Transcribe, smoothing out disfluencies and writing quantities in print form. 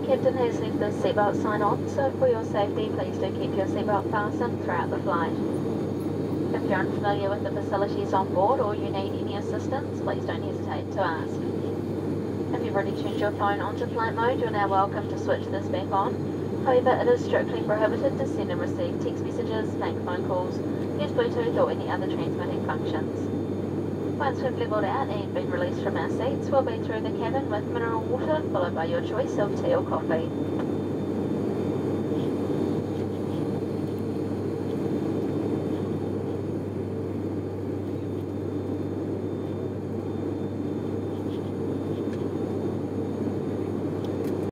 captain has left the seatbelt sign on, so for your safety, please do keep your seatbelt fastened throughout the flight. If you're unfamiliar with the facilities on board or you need any assistance, please don't hesitate to ask. If you've already turned your phone onto flight mode, you're now welcome to switch this back on. However, it is strictly prohibited to send and receive text messages, make phone calls, use Bluetooth or any other transmitting functions. Once we've levelled out and been released from our seats, we'll be through the cabin with mineral water, followed by your choice of tea or coffee.